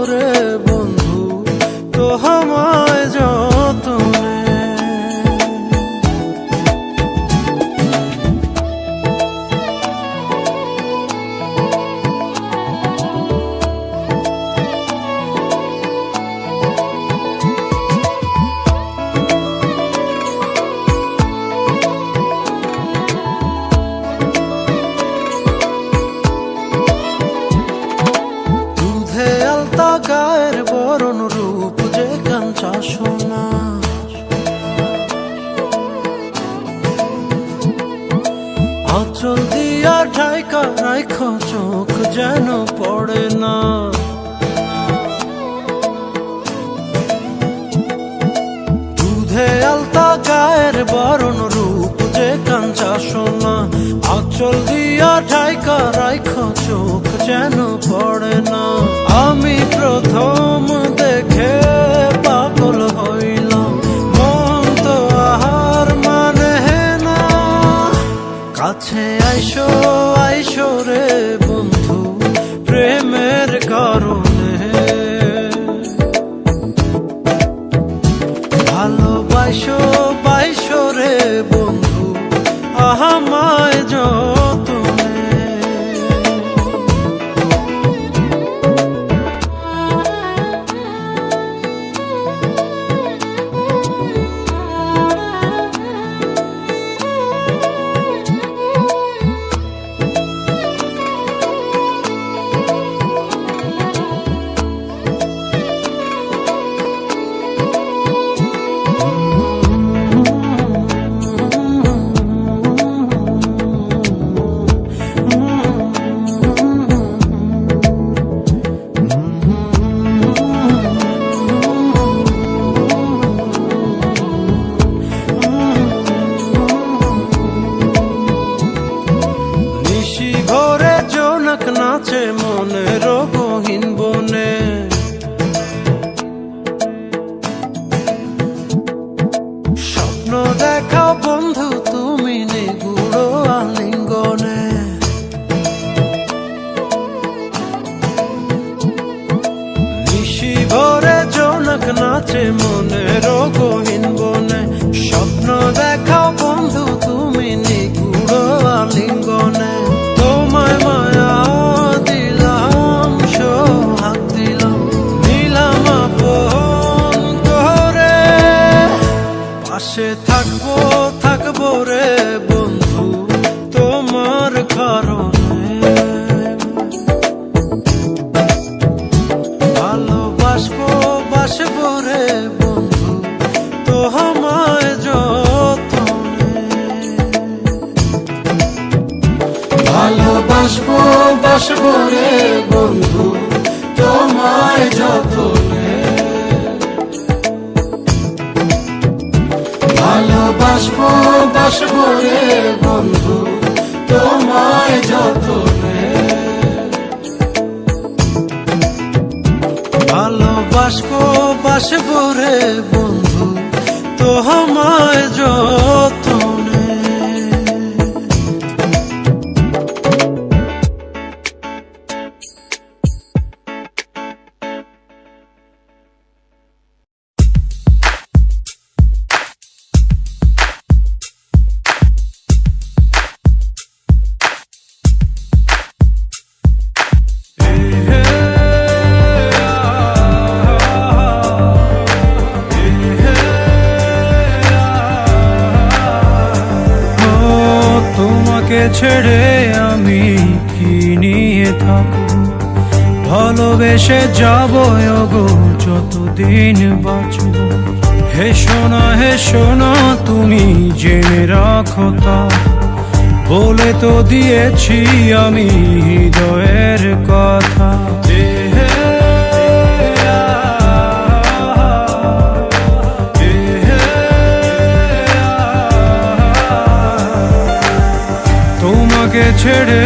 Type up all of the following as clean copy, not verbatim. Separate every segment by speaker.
Speaker 1: রে বন্ধু তোমায় যতনে। গায়ের বরণ রূপ যে কাঞ্চা সোনা, আঁচল দিয়া ঢাইকা রাইখ চোখ যেন পড়ে না। দুধে আলতা গায়ের বরণ রূপ যে কাঞ্চা সোনা, আঁচল দিয়া ঢাইকা রাইখ চোখ যেন পড়ে না। আমি প্রথম দেখে পাগল হইলাম, মন তো আহার মানে না। কাছে আইসো আইসো রে বন্ধু প্রেমের কারণে, ভালোবাসো বাইসো রে বন্ধু আমায় যতনে। নাচে মনের গহীন বনে, স্বপ্ন দেখাও বন্ধু তুমি নিগুড় আলিঙ্গনে। নিশি ভরে জোনাক নাচে মনের গহীন বনে, স্বপ্ন দেখাও বন্ধু তুমি নিগুড় আলিঙ্গনে। তোমায় মায়া দিলাম সোহাগ দিলাম, নিলাম আপন করে। পাশে থাকবো থাকবো রে বন্ধু তোমার কারণে, ভালোবাসবো বাসবো রে বন্ধু তোমায় যতনে। ভালোবাসবো বাসবো রে বন্ধু তোমায় যতনে, ভালোবাসবো বাসবো রে বন্ধু তোমায় যতনে। ভালোবাসবো বাসবো রে বন্ধু তোমায় যতনে। ছেড়ে আমি কি নিয়ে থাকব, ভালোবেসে যাব গো যতদিন বাঁচব। হে সোনা তুমি জেনে রাখো তা, বলে তো দিয়েছি আমি হৃদয়ের কথা। তোমাকে ছেড়ে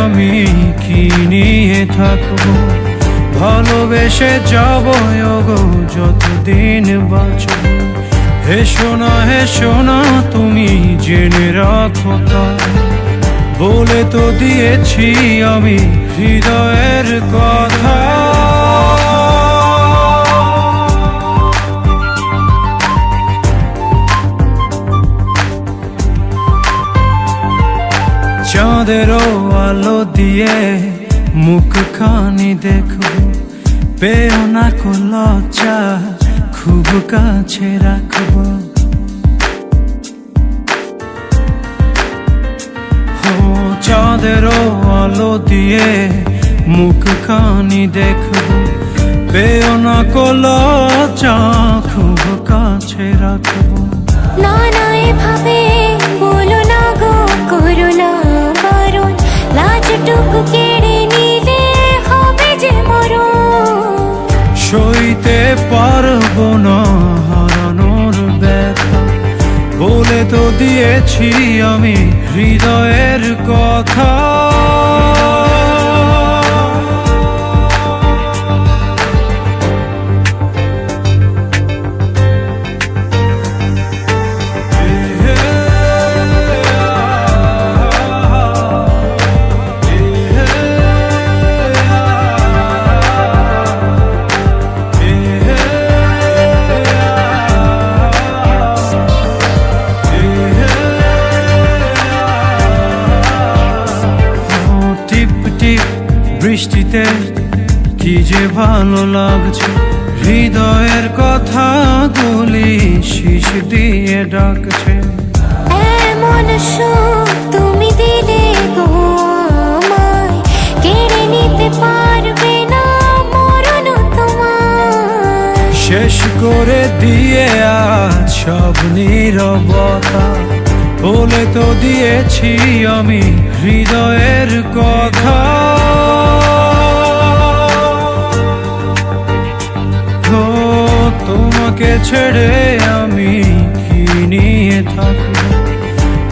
Speaker 1: আমি কি নিয়ে থাকবো, ভালোবেসে যাব গো যতদিন বাঁচব। হে সোনা তুমি জেনে রাখো তা, বলে তো দিয়েছি আমি হৃদয়ের কথা। চাঁদেরও আলো দিয়ে মুখখানি দেখো, পেও না কো লজ্জা, খুব কাছে রাখবো। চাঁদেরও আলো দিয়ে মুখখানি দেখবো, পেও না কো লজ্জা, খুব কাছে রাখবো।
Speaker 2: না না এভাবে বলো না গো, করো না বারণ, লাজটুকু কেড়ে নিলে হবে যে মরণ।
Speaker 1: সইতে পারবো না হারানোর ব্যথা, বলে তো দিয়েছি আমি হৃদয়ের কথা। বৃষ্টিতে কি যে ভালো লাগছে, হৃদয়ের কথাগুলি শীষ দিয়ে ডাকছে।
Speaker 2: এমন সুখ তুমি দিলে গো আমায়, কেড়ে নিতে পারবে না মরণ তোমার।
Speaker 1: শেষ করে দিয়ে আজ সব নীরবতা, বলে তো দিয়েছি আমি হৃদয়ের কথা। তোমাকে ছেড়ে আমি কি নিয়ে থাকবো,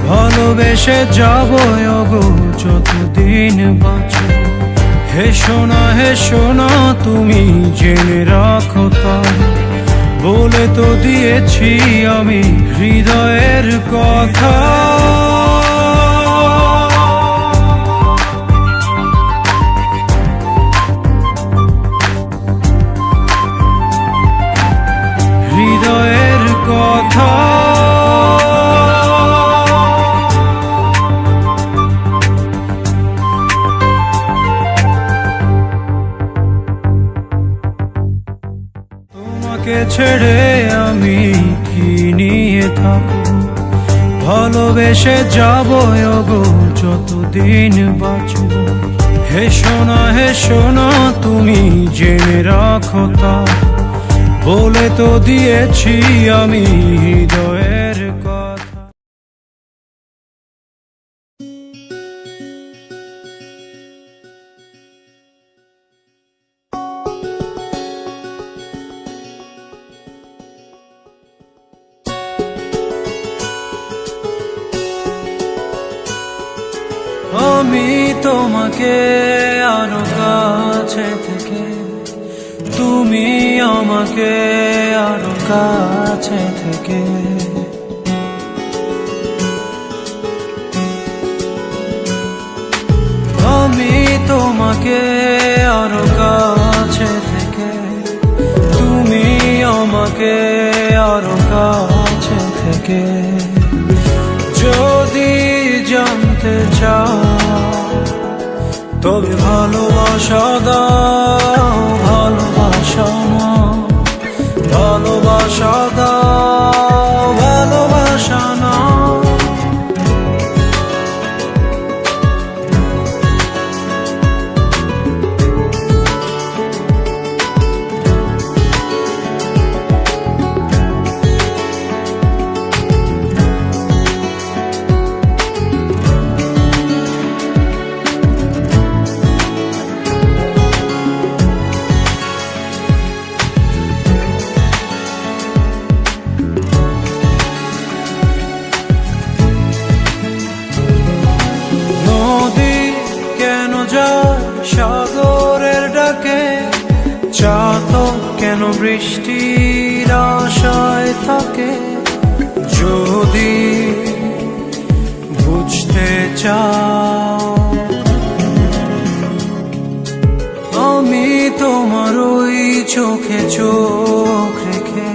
Speaker 1: ভালোবেসে যাবো গো যতদিন বাঁচব। হেসো না তুমি জেনে রাখো তা, বলে তো দিয়েছি আমি হৃদয়ের কথা। হৃদয়ের কথা। তোমাকে ছেড়ে আমি কি নিয়ে থাকবো, ভালোবেসে যাবো গো যতদিন বাঁচব। হেসো না তুমি জেনে রাখো তা, বলে তো দিয়েছি আমি হৃদয়ের কথা। আমি তোমাকে আরো কাছে থেকে, তুমি আমাকে আরো কাছে থেকে। আমি তোমাকে আরো কাছে থেকে, তুমি আমাকে আরো কাছে থেকে। যদি জানতে চাও তবে ভালোবাসা দাও, ভালোবাসা না, ভালোবাসা দাও, ভালোবাসা না। সাগরের ডাকে চাতক কেন বৃষ্টির আশায় থাকে, যদি বুঝতে চাও। আমি তোমার ওই চোখে চোখ রেখে,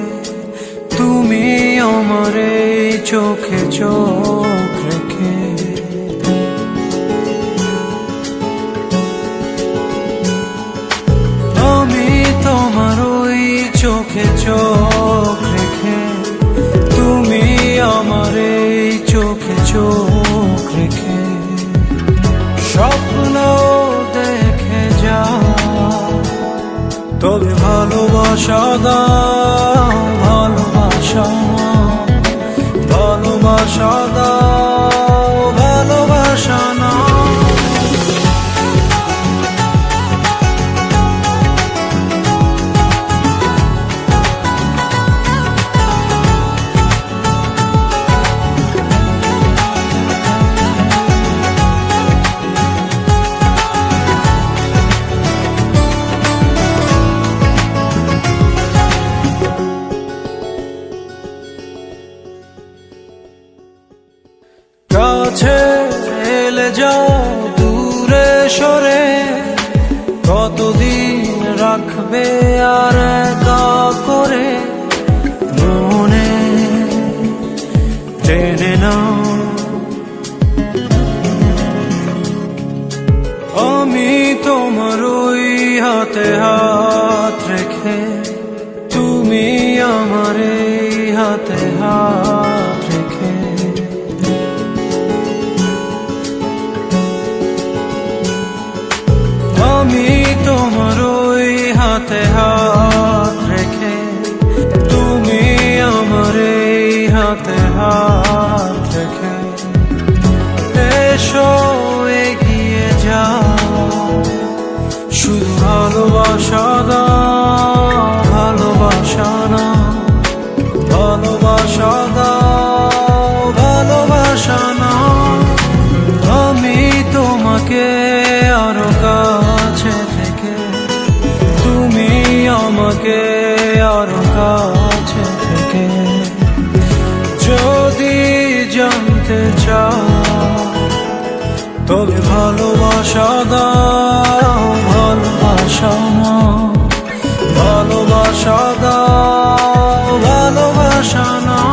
Speaker 1: তুমি আমার এই চোখে চোখ রেখে। চোখ রেখে, তুমি আমার এই চোখে চোখ রেখে স্বপ্ন দেখে যাও। তবে ভালোবাসা দাও, ভালোবাসা নাও, ভালোবাসা দাও, ভালোবাসা নাও। কাছে এলে যাও, দূরে সরে কতদিন রাখবে আর একা করে মনে টেনে নাও। আমি তোমার ওই হাতে হাত রেখে, তুমি আমার এই হাতে হাত রেখে আমি তোমার ওই হাতে হাত রেখে, তুমি আমার এই হাতে হাত রেখে এসো এগিয়ে যাও। শুধু ভালোবাসা দাও, ভালোবাসা নাও, ভালোবাসা দাও, ভালোবাসা নাও। আমি তোমাকে আরো কাছে থেকে, তুমি আমাকে আরো কাছে থেকে যদি জানতে চাও, তবে ভালোবাসা দাও, ভালোবাসা নাও, ভালোবাসা দাও, ভালোবাসা নাও।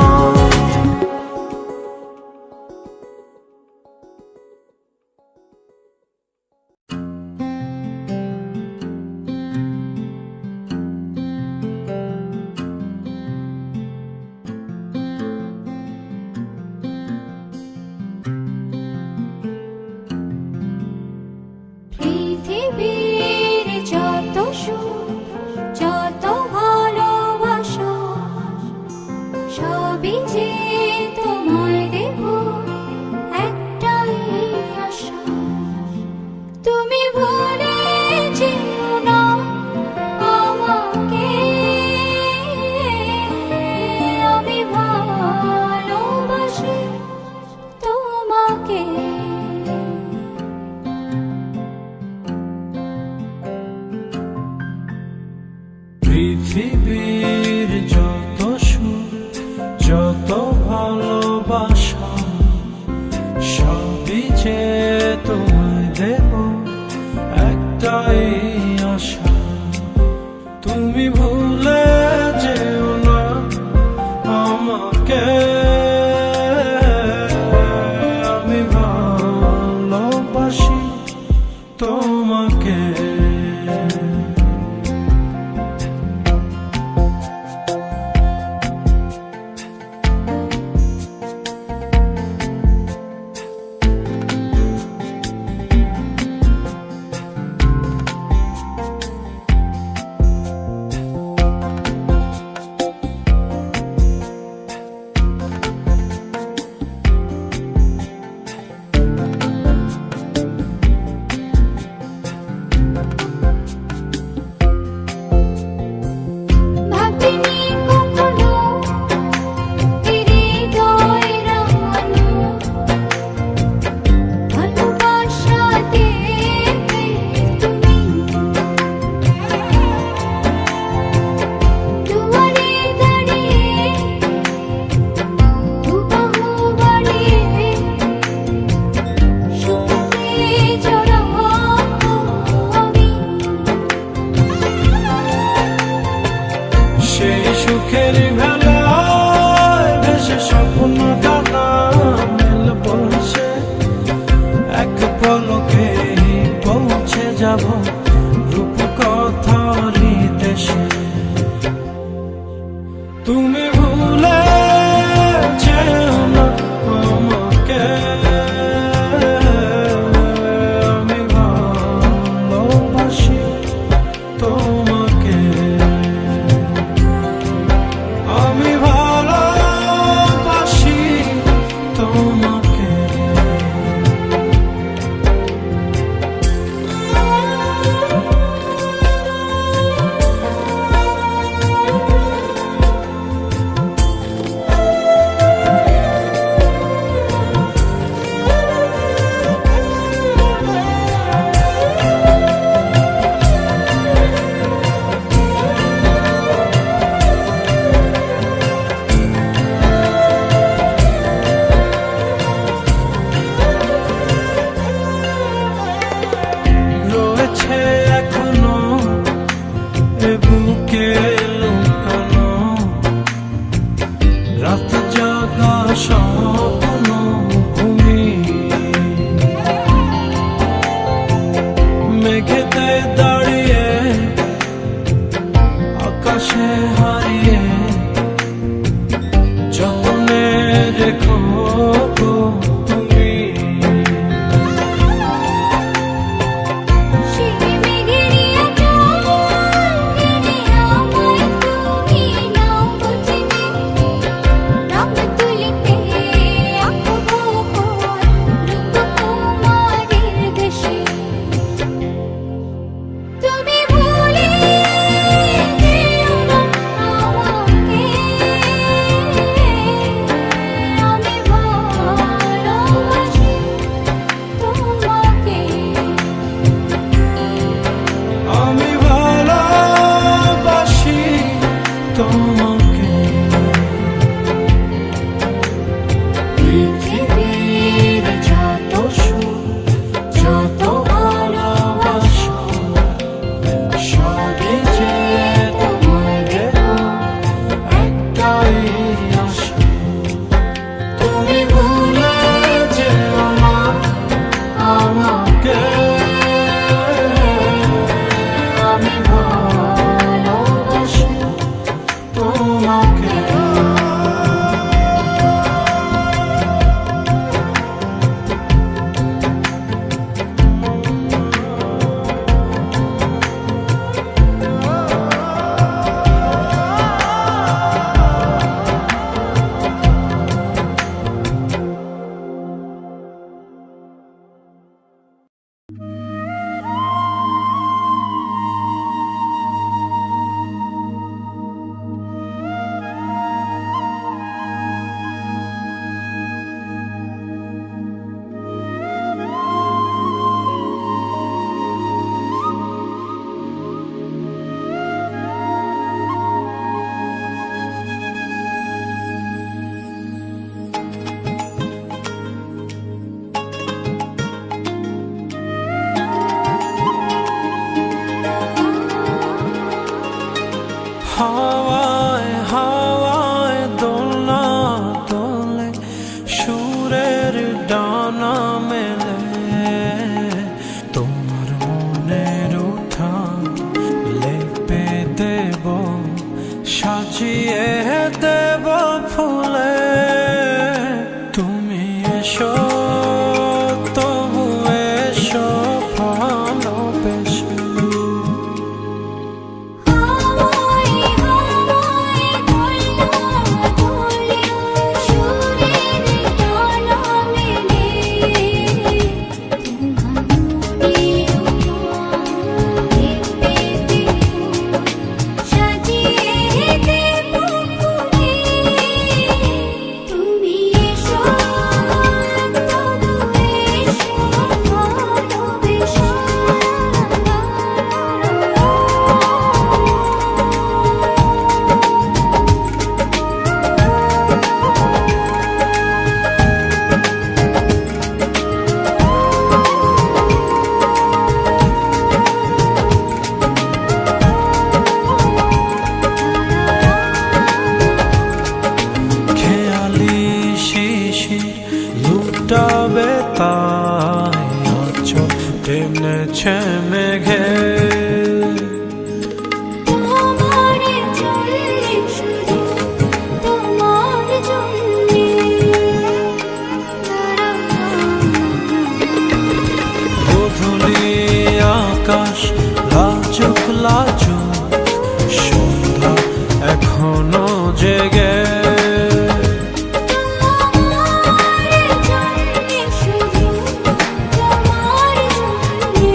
Speaker 2: পৃথিবীর যত সুখ, যত ভালোবাসা, সবই যে তোমায় দেব একটাই আশা। তুমি ভুলে যেও না আমাকে, আমি ভালোবাসি তোমাকে।
Speaker 1: পৃথিবীর যত সুখ, যত ভালোবাসা, সবই যে তোমায় দেব একটাই আশা। তুমি ভুলে যেও না আমাকে, আমি ভালোবাসি তোমাকে। যাব রূপকথার দেশে। দাঁড়িয়ে আকাশে হারিয়ে যতনে রেখো গো তুমি।
Speaker 2: সেই মেঘেরই আঁচল টেনে আমায় তুমি নাও গো চিনে, রং তুলিতে আঁকবো ঘর রূপকুমারীর দেশে। তুমি ভুলে যেও না আমাকে, আমি ভালোবাসি তোমাকে।
Speaker 1: আমি ভালোবাসি তোমাকে। পৃথিবীর যত সুখ যত ভালোবাসা সবই যে তোমায় দেব একটাই আশা। তুমি ভুলে যেও না আমাকে, আমি ভালোবাসি তোমাকে। হাওয়ায় হাওয়ায় দোলনা দোলে সুরের ডানা মেলে, তোমার মনের উঠান লেপে দেব সাজিয়ে দেব ফুলে। তুমি এসো তবু এসো ভালোবেসে।
Speaker 2: হাওয়ায় হাওয়ায় দোলনা দোলে সুরের ডানা মেলে, তোমার মনের উঠান লেপে দেব সাজিয়ে দেব ফুলে। তুমি এসো তবু এসো ভালোবেসে।
Speaker 1: খেয়ালি শিশির লুটাবে তাই আঁচল টেনেছে মেঘে।
Speaker 2: তোমার চললে শুধু তোমার জন্যে,
Speaker 1: গোধূলি আকাশ লাজুক লাজুক, সন্ধ্যা এখনো জেগে।
Speaker 2: তোমার জন্যে শুধু তোমার জন্যে,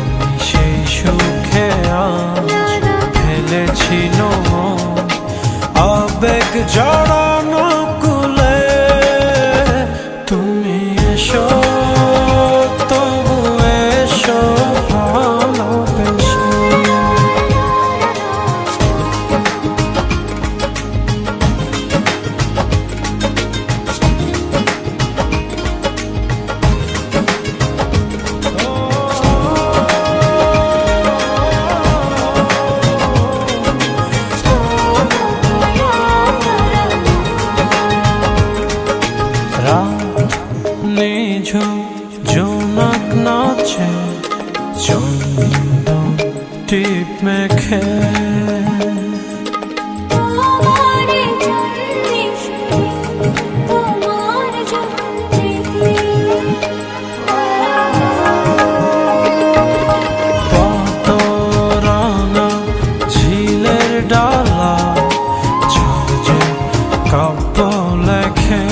Speaker 1: আমি সেই সুখে আজ ফেলেছি মন আবেগ জড়ানো কুলে। তুমি এসো তবু এসো ভালোবেসে। রাত নিঝুম জোনাক নাচে চন্দন টিপ মেখে
Speaker 2: তোমার জন্যে শুধু তোমার জন্যে
Speaker 1: কত রাঙা ঝিলের ডালা ঝাঁঝে কাব্য লেখে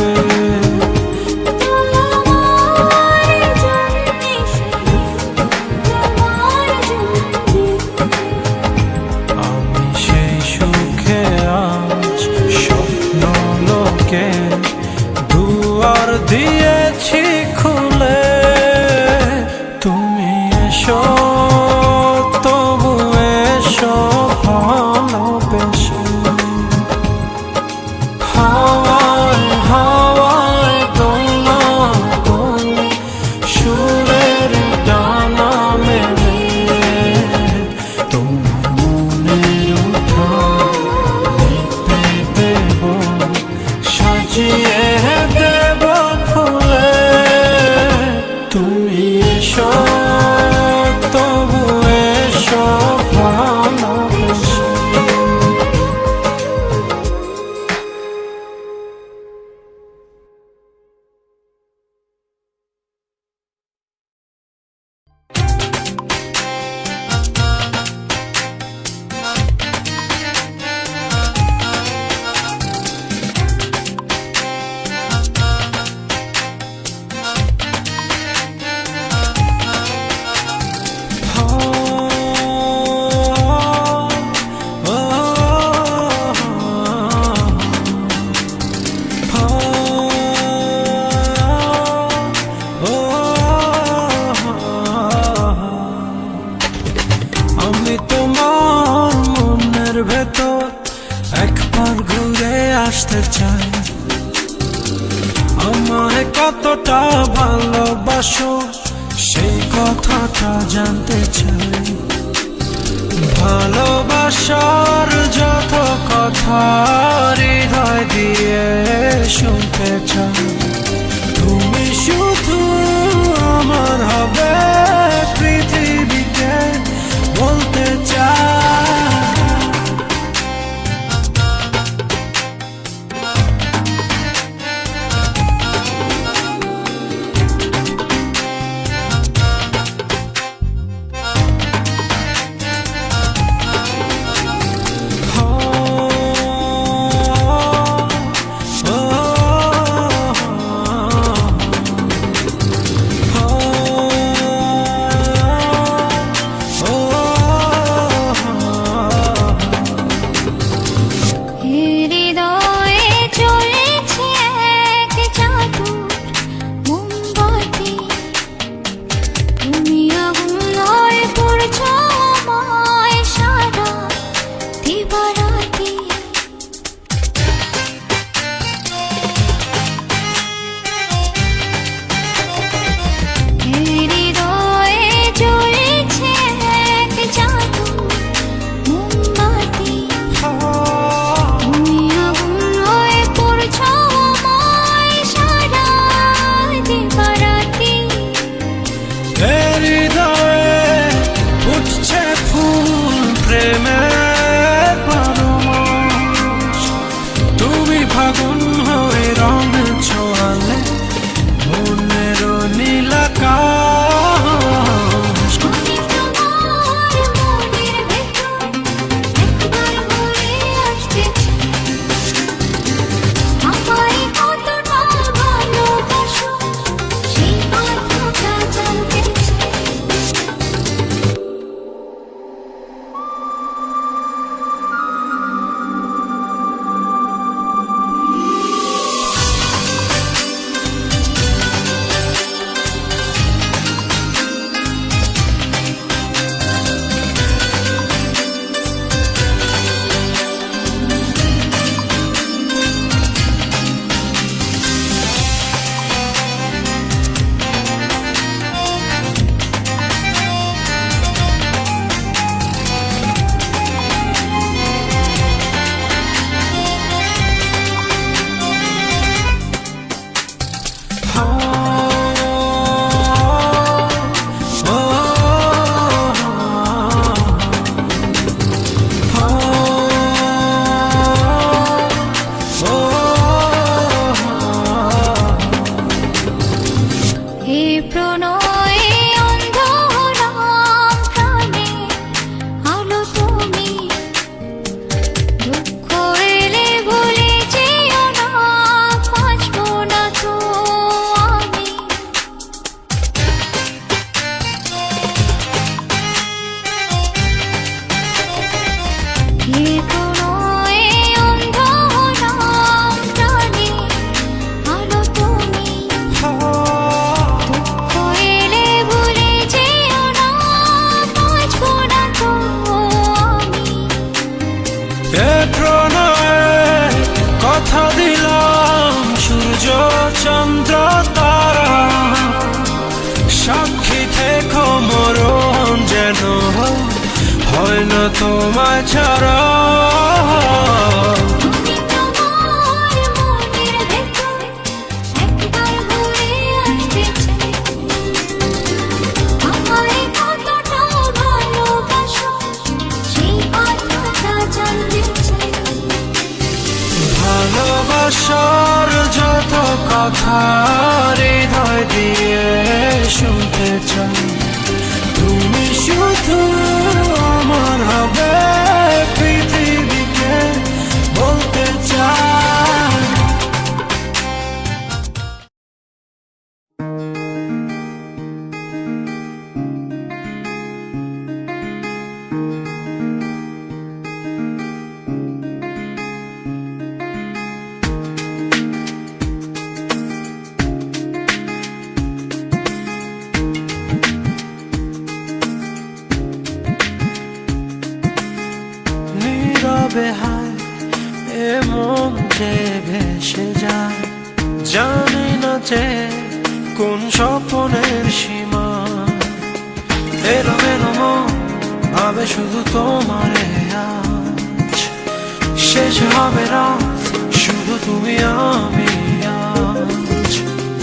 Speaker 2: তোমার জন্যে শুধু তোমার জন্যে
Speaker 1: আমি সেই সুখে আজ স্বপ্ন লোকে দুয়ার দিয়েছি খুলে তুমি এসো তবু এসো ভালোবেসে হাওয়ায় হাওয়ায় দোলা দোলে সুরের ডানা মেলে তোমার মনের উঠান লিখতে দেব সাজিয়ে দেব ফুলে তুমি এসো তবু এসো ভালোবেসে আমি তোমার মনের ভেতর একবার ঘুরে আসতে চাই আমায় কতটা ভালোবাসো সেই কথাটা জানতে চাই ভালোবাসার যত কথা হৃদয় দিয়ে শুনতে চাই তুমি শুধু আমার হবে পৃথিবীকে বলতে চাই সূর্য চন্দ্র তারা সাক্ষী থেকো মরণ যেন হয় না তোমায় ছাড়া।
Speaker 2: তুমি তোমার মনের ভেতর একবার ঘুরে আসতে চাই, আমায় কতটা ভালোবাসো সেই কথাটা জানতে চাই।
Speaker 1: ভালোবাসার যত কথা হৃদয় দিয়ে শুনতে চাই, তুমি শুধু আমার হবে পৃথিবীকে বলতে চাই। নীরবে হায় এ মন যে ভেসে যায়, জানি না যে কোন স্বপ্নের সীমা। এলোমেলো মন ভাবে শুধু তোমারে আজ, শেষ হবে রাত শুধু তুমি আমি আজ।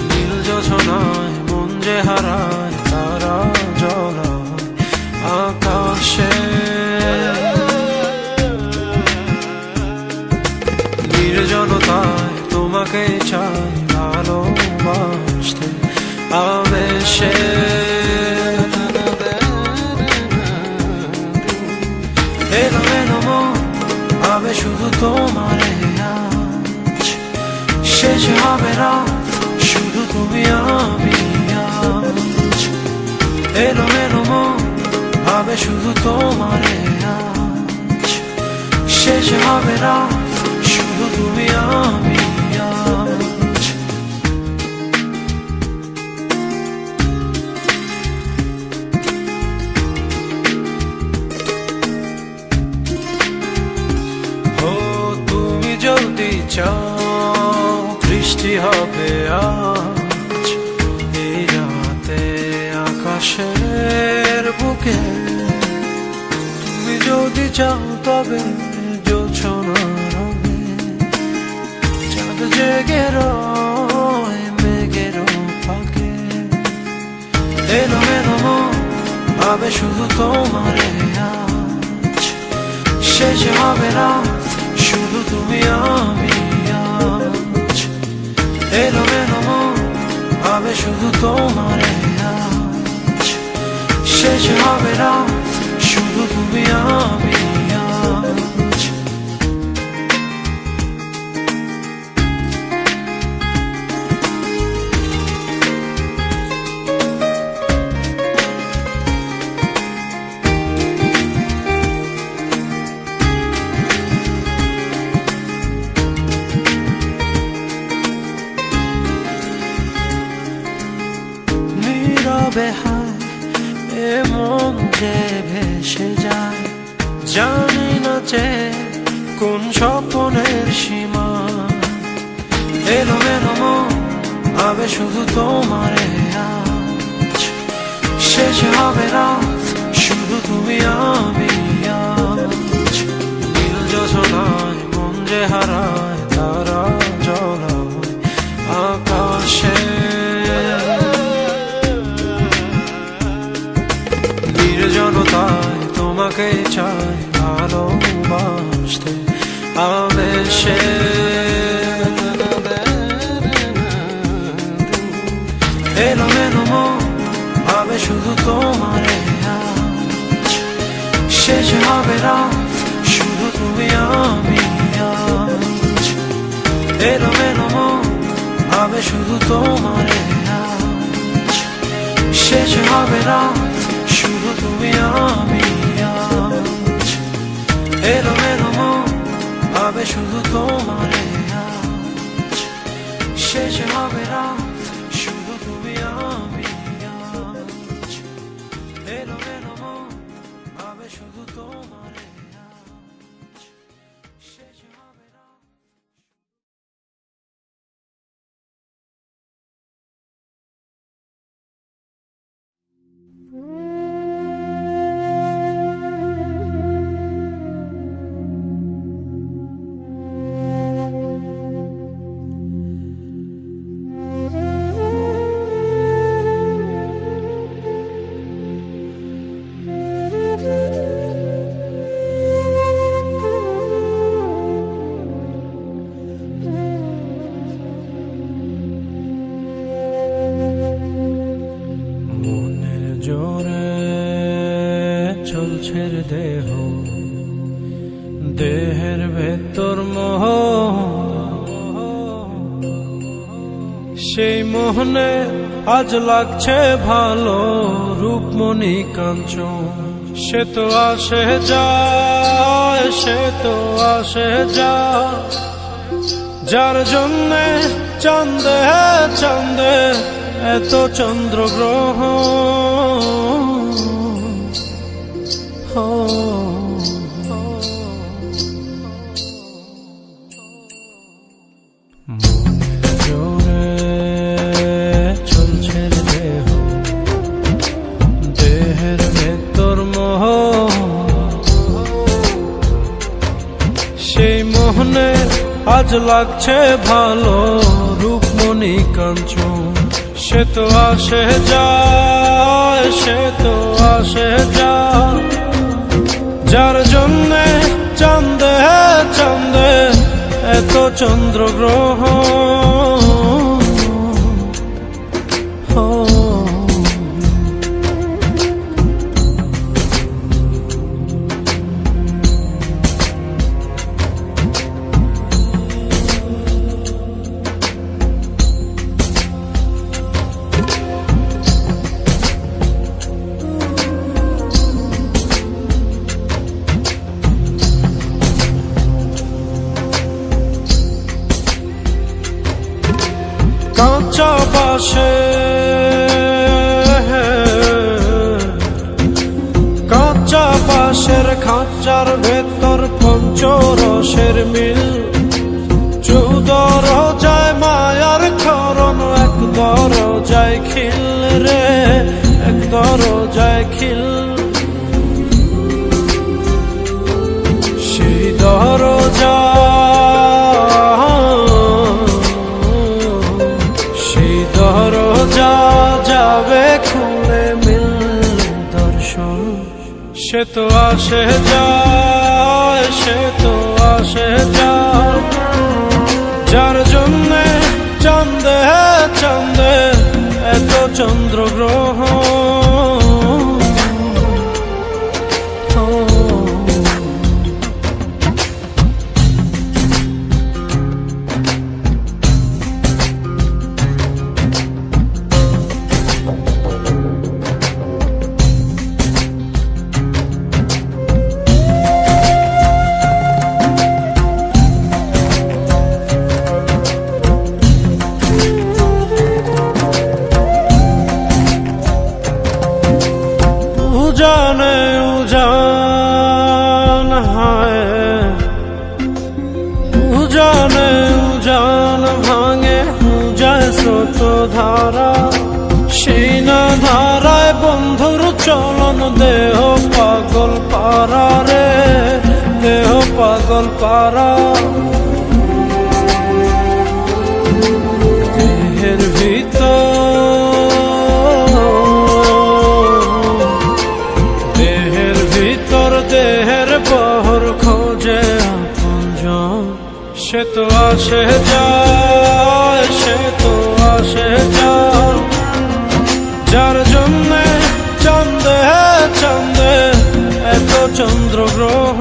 Speaker 1: নীল যোছনায় মন যে হারায় তারা জ্বলায় আকাশে, নির্জনতায় তোমাকে চাই ভালোবাসতে আবেশে। এলোমেলো মন ভাবে শুধু তোমারে আজ, শেষ হবে রাত শুধু তুমি আমি আজ। এলোমেলো মন ভাবে শুধু তোমারে আজ, শেষ হবে রাত শুধু তুমি আমি আজ। ও তুমি যদি চাও বৃষ্টি হবে আজ এই রাতে আকাশের বুকে। তুমি যদি চাও তবে জোছনার রঙে চাঁদ জেগে রয় মেঘের ফাঁকে। এলোমেলো মন ভাবে শুধু তোমারে আজ, শেষ হবে রাত শুধু তুমি আমি আজ। এলোমেলো মন ভাবে শুধু তোমারে আজ, শেষ হবে রাত শুধু তুমি আমি আজ। নীরবে হায় এ মন যে ভেসে যায়, জানি না যে কোন স্বপ্নের সীমা। এলোমেলো মন ভাবে শুধু তোমারে আজ, শেষ হবে রাত শুধু তুমি আমি আজ। নীল যোছনায় মন যে হারায় তারা জ্বলায় আকাশে, নির্জনতায় তোমাকে চাই ভালোবাসতে আবেশে। এলোমেলো মন ভাবে শুধু তোমারে আজ, শেষ হবে রাত শুধু তুমি আমি আজ। এলোমেলো মন ভাবে শুধু তোমারে আজ, শেষ হবে রাত শুধু তুমি আমি আজ। এলোমেলো মন ভাবে শুধু তোমারে আজ, শেষ হবে রাত শুধু তুমি আমি আজ। এলোমেলো মন ভাবে শুধু তোমারে আজ, শেষ হবে রাত। জোরে চলছে রে দেহ, দেহের ভেতর মোহ, সেই মোহনে আজ লাগছে ভালো রূপমণি কাঞ্চন। সে তো আসে যায়, সে তো আসে যায়, যার জন্যে চাঁদে চাঁদে এত চন্দ্রগ্রহ। জোরে চলছে দেহ, দেহের ভেতর মোহ, সেই মোহনে আজ লাগছে ভালো রূপমণি কাঞ্চন। সে তো আসে যায়, সে তো আসে যায়, যার জন্যে চাঁদে চাঁদে এত চন্দ্রগ্রহ। কাঁচা বাসে, কাঁচা বাসের খাঁচার ভেতর পঞ্চরসের মিল, 14 রোজায় মায়ার খরণ, এক দরজায় খিল রে, এক দরজায় খিল। সেই দরজা, দরজা যাবে খুলে মিললে দর্শন। সে তো আসে যায়, সে তো আসে যায়, যার জন্যে চাঁদে চাঁদে এত চন্দ্রগ্রহ। উজানে উজান হায়, উজানে উজান ভাঙে উজায় স্রোত ধারা, সেই না ধারায় বন্ধুর চলন, দেহ পাগল পারা রে, দেহ পাগল পারা। দেহের ভিতর, দেহের বহর খোঁজে আপনজন। সে তো আসে যায়, সে তো আসে যায়, যার জন্যে চাঁদে চাঁদে এত চন্দ্রগ্রহ।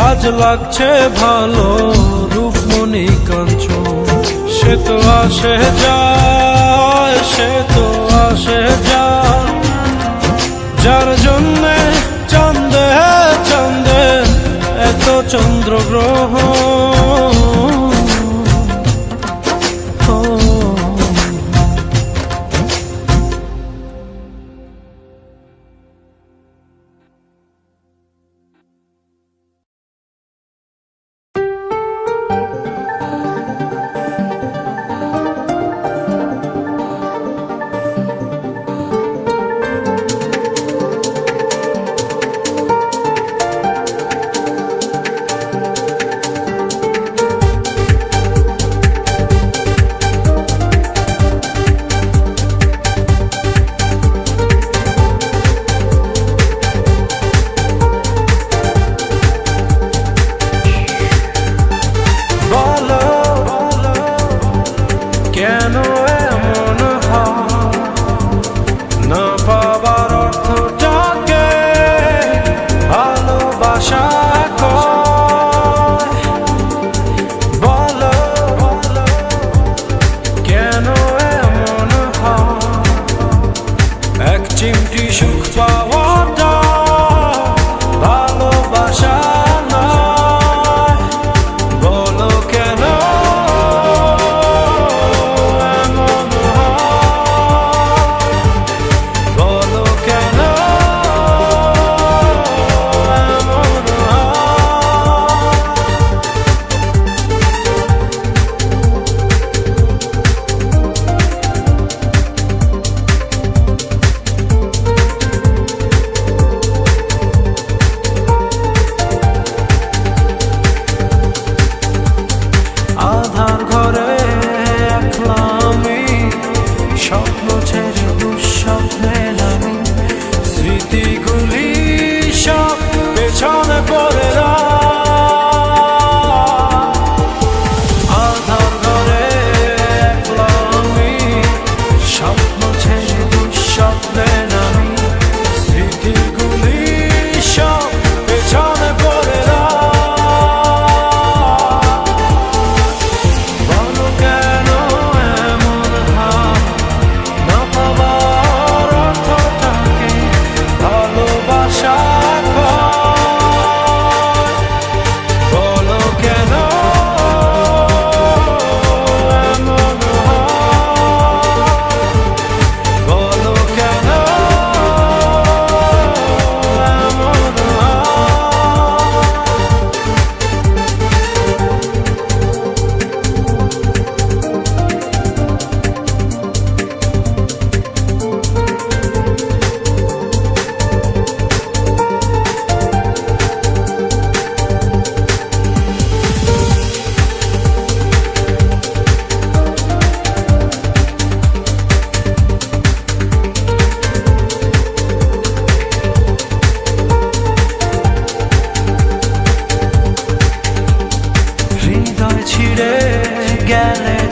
Speaker 1: আজ লাগছে ভালো রূপমণি কাঞ্চন। সে তো আসে যায়, সে তো আসে যায়, যার জন্যে চাঁদে চাঁদে এত চন্দ্রগ্রহ।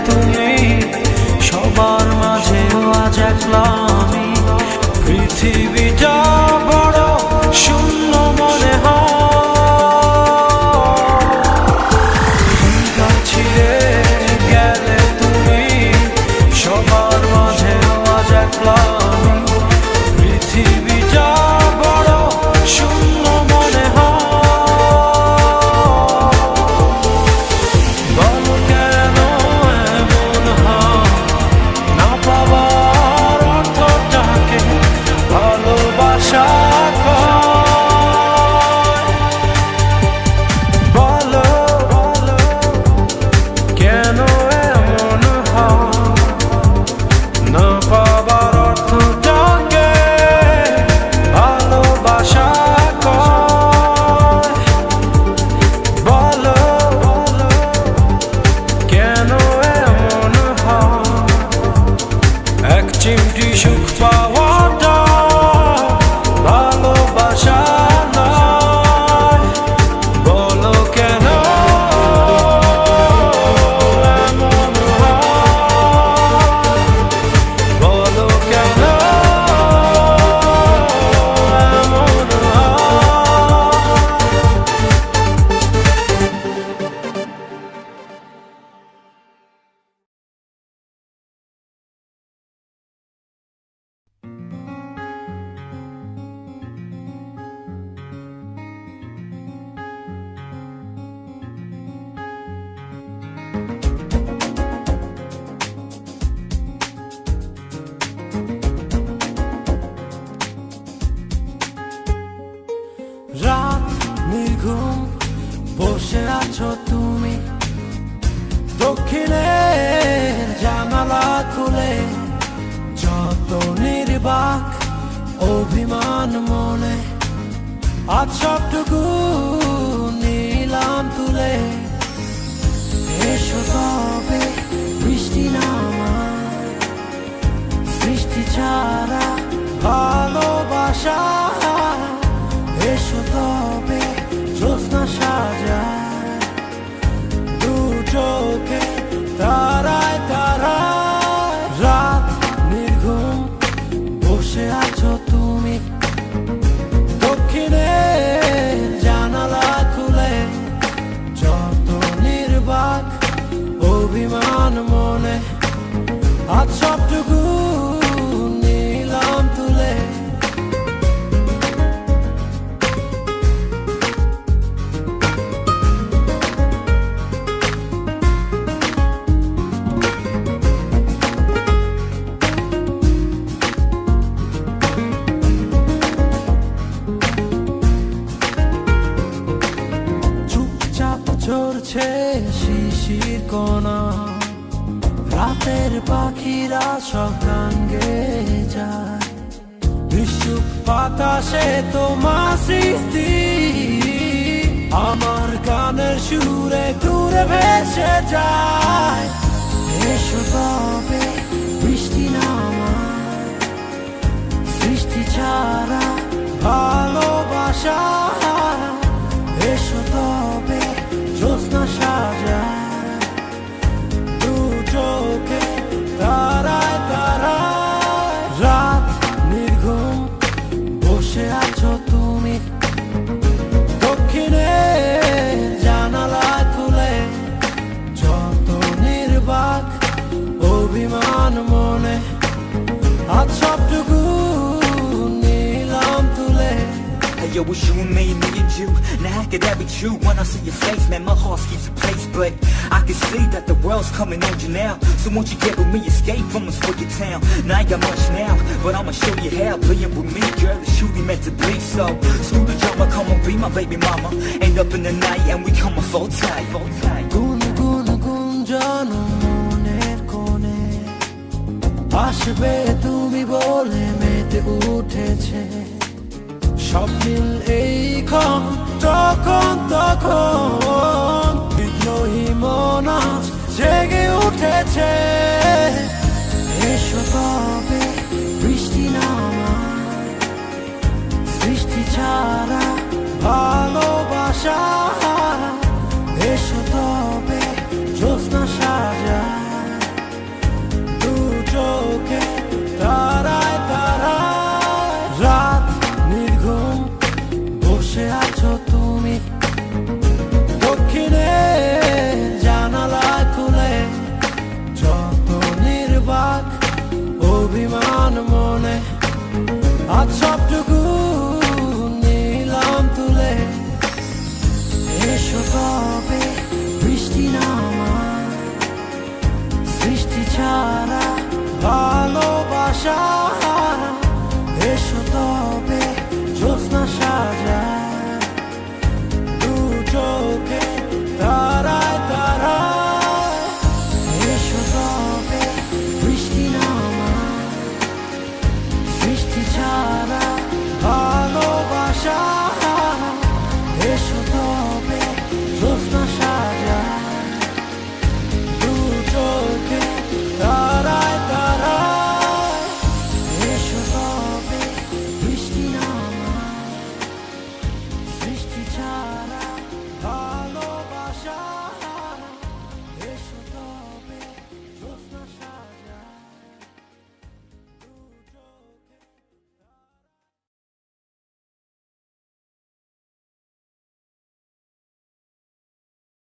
Speaker 1: তুমি সবার মাঝে আজ একলা আমি। পৃথিবীটা বড় শূন্য মনে হয়, ছিড়ে গেলে তুমি সবার মাঝে আজ একলা আমি। পৃথিবীটা বড় শূন্য মনে হয়, বলো কেন এমন হয়, না পাবার অর্থটাকে ভালোবাসা কয়। বলো কেন এমন হয়, না পাবার অর্থটাকে ভালোবাসা কয়। বলো কেন এমন হয়, এক চিমটি সুখ পাওয়াটা ভালোবাসা নয়। বলো কেন এমন হয়, বলো কেন এমন রাত নির্ঘুম বসে আছো তুমি, দক্ষিণের জানালা খুলে যত নির্বাক অভিমান মনে, আজ সবটুকু নিলাম তুলে। এসো তবে বৃষ্টি নামায়, সৃষ্টি ছাড়া ভালোবাসা। এসো তবে জ্যোৎস্না সাজায়, দু চোখে তারায় তারায়। রাত নির্ঘুম বসে আছো তুমি, দক্ষিণের জানালা খুলে যত নির্বাক অভিমান মনে, আজ সবটুকু নিলাম তুলে। চুপচাপ ঝরছে শিশির কণা, রাতের পাখিরা সব গান গেয়ে যায়। নিঃসুপ বাতাসে তোমার স্মৃতি আমার গানের সুরে দূরে ভেসে যায়। এসো তবে বৃষ্টি নামায়, সৃষ্টি ছাড়া ভালোবাসা। এসো তবে জ্যোৎস্না সাজায়, দু চোখে তারায় তারায়। রাত নির্ঘুম বসে আছো তুমি, দক্ষিণের জানালা খুলে যত নির্বাক অভিমান মনে, আজ সবটুকু নিলাম তুলে।
Speaker 3: Hey yo, it's you and me and you. Now how could that be true? When I see your face, man, my heart skips a place. But I can see that the world's coming on you now. So won't you get with me, escape from this wicked town? Now I ain't got much now, but I'ma show you how. Playing with me, girl, it's truly meant to be. So screw the drama, come on, be my baby mama. End up in the night and we come on full tight.
Speaker 1: গুন গুন গুঞ্জন মনের কোণে, আসবে তুমি বলে মেতে উঠেছে। স্বপ্নিল এইক্ষণ যখন তখন বিদ্রোহী মন আজ জেগে উঠেছে।